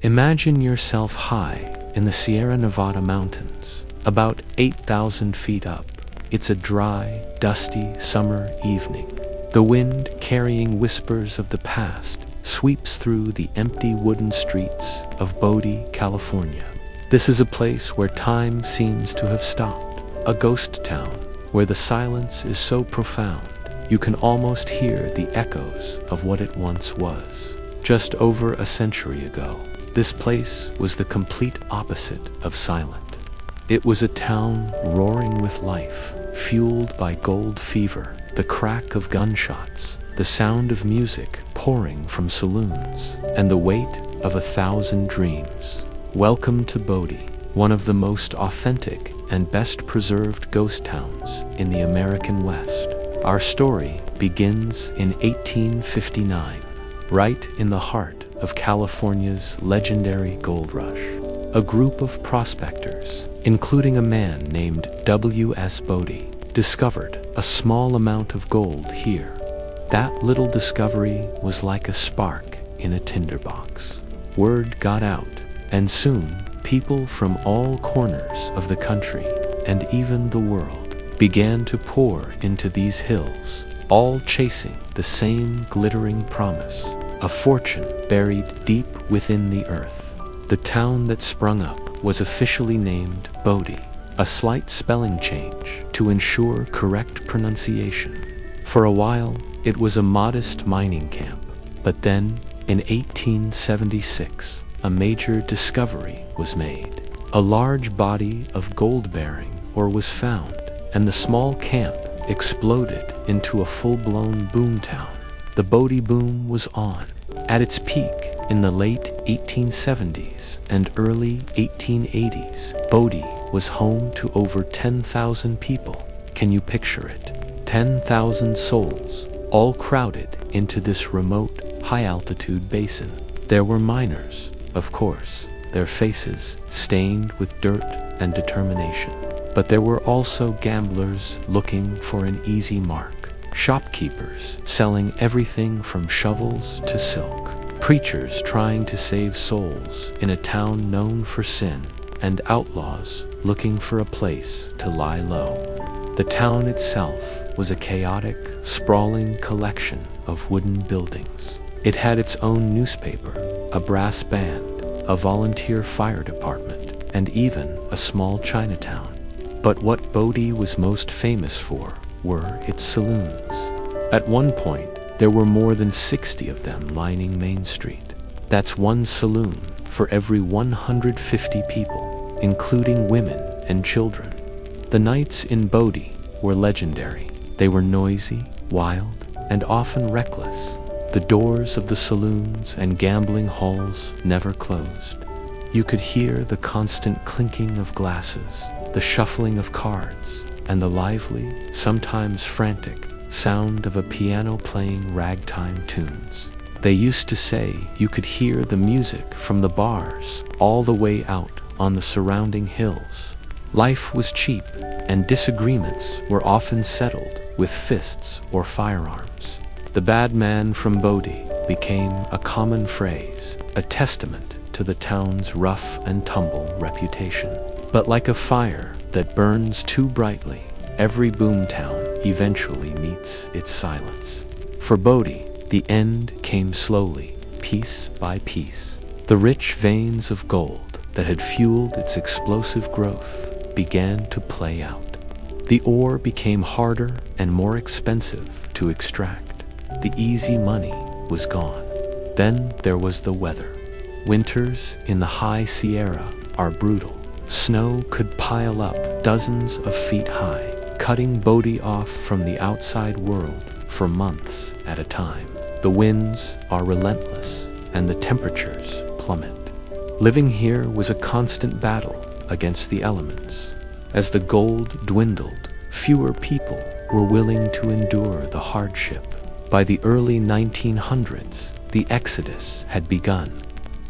Imagine yourself high in the Sierra Nevada mountains, about 8,000 feet up. It's a dry, dusty summer evening. The wind, carrying whispers of the past, sweeps through the empty wooden streets of Bodie, California. This is a place where time seems to have stopped, a ghost town where the silence is so profound you can almost hear the echoes of what it once was. Just over a century ago, this place was the complete opposite of silent. It was a town roaring with life, fueled by gold fever, the crack of gunshots, the sound of music pouring from saloons, and the weight of 1,000 dreams. Welcome to Bodie, one of the most authentic and best preserved ghost towns in the American West. Our story begins in 1859, right in the heart of California's legendary gold rush. A group of prospectors, including a man named W.S. Bodie, discovered a small amount of gold here. That little discovery was like a spark in a tinderbox. Word got out, and soon people from all corners of the country and even the world began to pour into these hills, all chasing the same glittering promise, a fortune buried deep within the earth. The town that sprung up was officially named Bodie, a slight spelling change to ensure correct pronunciation. For a while, it was a modest mining camp, but then, in 1876, a major discovery was made. A large body of gold-bearing ore was found, and the small camp exploded into a full-blown boomtown. The Bodie boom was on. At its peak in the late 1870s and early 1880s, Bodie was home to over 10,000 people. Can you picture it? 10,000 souls, all crowded into this remote, high-altitude basin. There were miners, of course, their faces stained with dirt and determination. But there were also gamblers looking for an easy mark, shopkeepers selling everything from shovels to silk, preachers trying to save souls in a town known for sin, and outlaws looking for a place to lie low. The town itself was a chaotic, sprawling collection of wooden buildings. It had its own newspaper, a brass band, a volunteer fire department, and even a small Chinatown. But what Bodie was most famous for were its saloons. At one point, there were more than 60 of them lining Main Street. That's one saloon for every 150 people, including women and children. The nights in Bodie were legendary. They were noisy, wild, and often reckless. The doors of the saloons and gambling halls never closed. You could hear the constant clinking of glasses, the shuffling of cards, and the lively, sometimes frantic, sound of a piano playing ragtime tunes. They used to say you could hear the music from the bars all the way out on the surrounding hills. Life was cheap, and disagreements were often settled with fists or firearms. The bad man from Bodie became a common phrase, a testament to the town's rough and tumble reputation. But like a fire that burns too brightly, every boomtown eventually meets its silence. For Bodie, the end came slowly, piece by piece. The rich veins of gold that had fueled its explosive growth began to play out. The ore became harder and more expensive to extract. The easy money was gone. Then there was the weather. Winters in the high Sierra are brutal. Snow could pile up dozens of feet high, cutting Bodie off from the outside world for months at a time. The winds are relentless, and the temperatures plummet. Living here was a constant battle against the elements. As the gold dwindled, fewer people were willing to endure the hardship. By the early 1900s, the exodus had begun.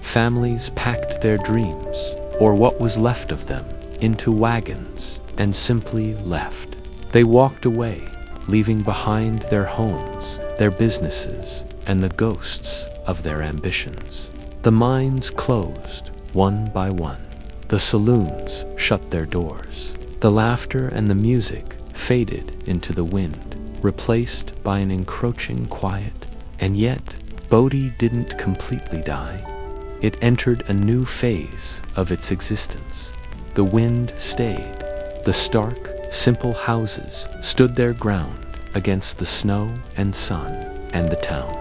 Families packed their dreams, or what was left of them, into wagons and simply left. They walked away, leaving behind their homes, their businesses, and the ghosts of their ambitions. The mines closed, one by one. The saloons shut their doors. The laughter and the music faded into the wind, replaced by an encroaching quiet. And yet, Bodie didn't completely die. It entered a new phase of its existence. The wind stayed. The stark, simple houses stood their ground against the snow and sun, and the town.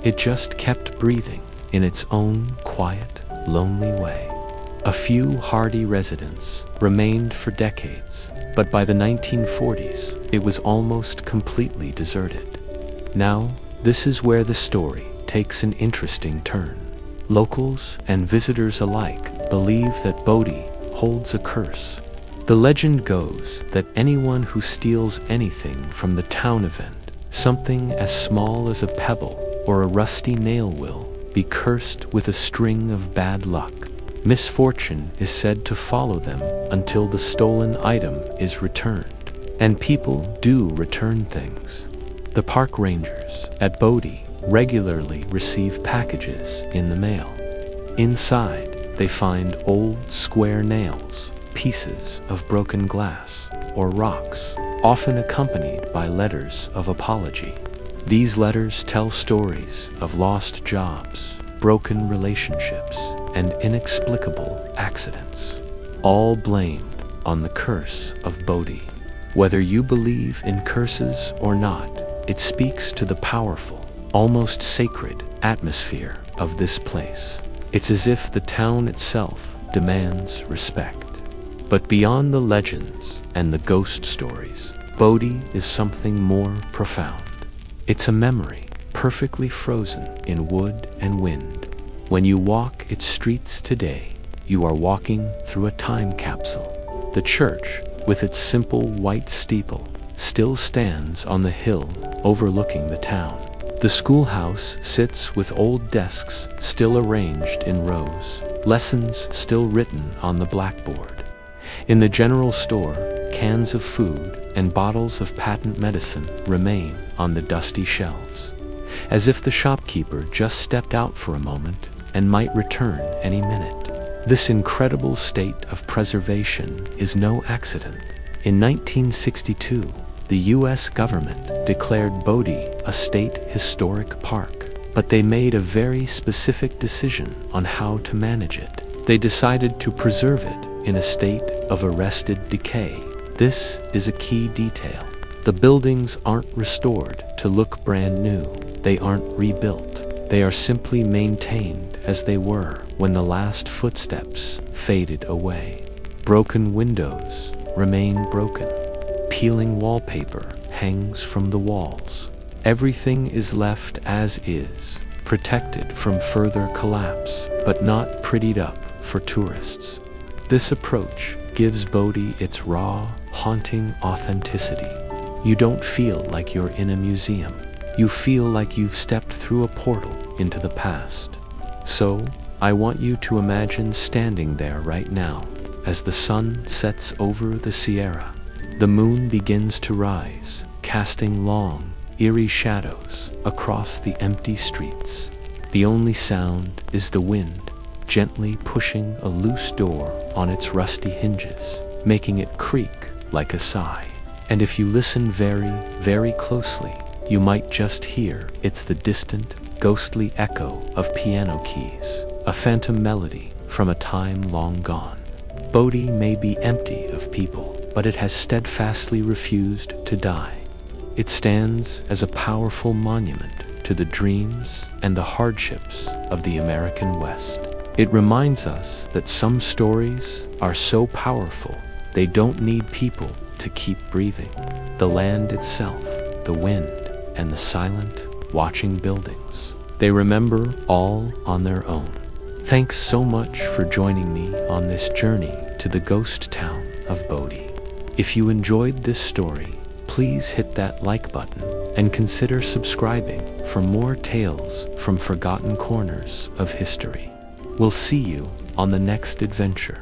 It just kept breathing in its own quiet, lonely way. A few hardy residents remained for decades, but by the 1940s, it was almost completely deserted. Now, this is where the story takes an interesting turn. Locals and visitors alike believe that Bodie holds a curse. The legend goes that anyone who steals anything from the town event, something as small as a pebble or a rusty nail, will be cursed with a string of bad luck. Misfortune is said to follow them until the stolen item is returned. And people do return things. The park rangers at Bodie regularly receive packages in the mail. Inside, they find old square nails, pieces of broken glass, or rocks, often accompanied by letters of apology. These letters tell stories of lost jobs, broken relationships, and inexplicable accidents, all blamed on the curse of Bodie. Whether you believe in curses or not, it speaks to the powerful, almost sacred atmosphere of this place. It's as if the town itself demands respect. But beyond the legends and the ghost stories, Bodie is something more profound. It's a memory, perfectly frozen in wood and wind. When you walk its streets today, you are walking through a time capsule. The church, with its simple white steeple, still stands on the hill overlooking the town. The schoolhouse sits with old desks still arranged in rows, lessons still written on the blackboard. In the general store, cans of food and bottles of patent medicine remain on the dusty shelves, as if the shopkeeper just stepped out for a moment and might return any minute. This incredible state of preservation is no accident. In 1962, the U.S. government declared Bodie a state historic park, but they made a very specific decision on how to manage it. They decided to preserve it in a state of arrested decay. This is a key detail. The buildings aren't restored to look brand new. They aren't rebuilt. They are simply maintained as they were when the last footsteps faded away. Broken windows remain broken. Peeling wallpaper hangs from the walls. Everything is left as is, protected from further collapse, but not prettied up for tourists. This approach gives Bodie its raw, haunting authenticity. You don't feel like you're in a museum. You feel like you've stepped through a portal into the past. So, I want you to imagine standing there right now as the sun sets over the Sierra. The moon begins to rise, casting long, eerie shadows across the empty streets. The only sound is the wind, gently pushing a loose door on its rusty hinges, making it creak like a sigh. And if you listen very, very closely, you might just hear it's the distant, ghostly echo of piano keys, a phantom melody from a time long gone. Bodie may be empty of people, but it has steadfastly refused to die. It stands as a powerful monument to the dreams and the hardships of the American West. It reminds us that some stories are so powerful, they don't need people to keep breathing. The land itself, the wind, and the silent, watching buildings, they remember all on their own. Thanks so much for joining me on this journey to the ghost town of Bodie. If you enjoyed this story, please hit that like button and consider subscribing for more tales from forgotten corners of history. We'll see you on the next adventure.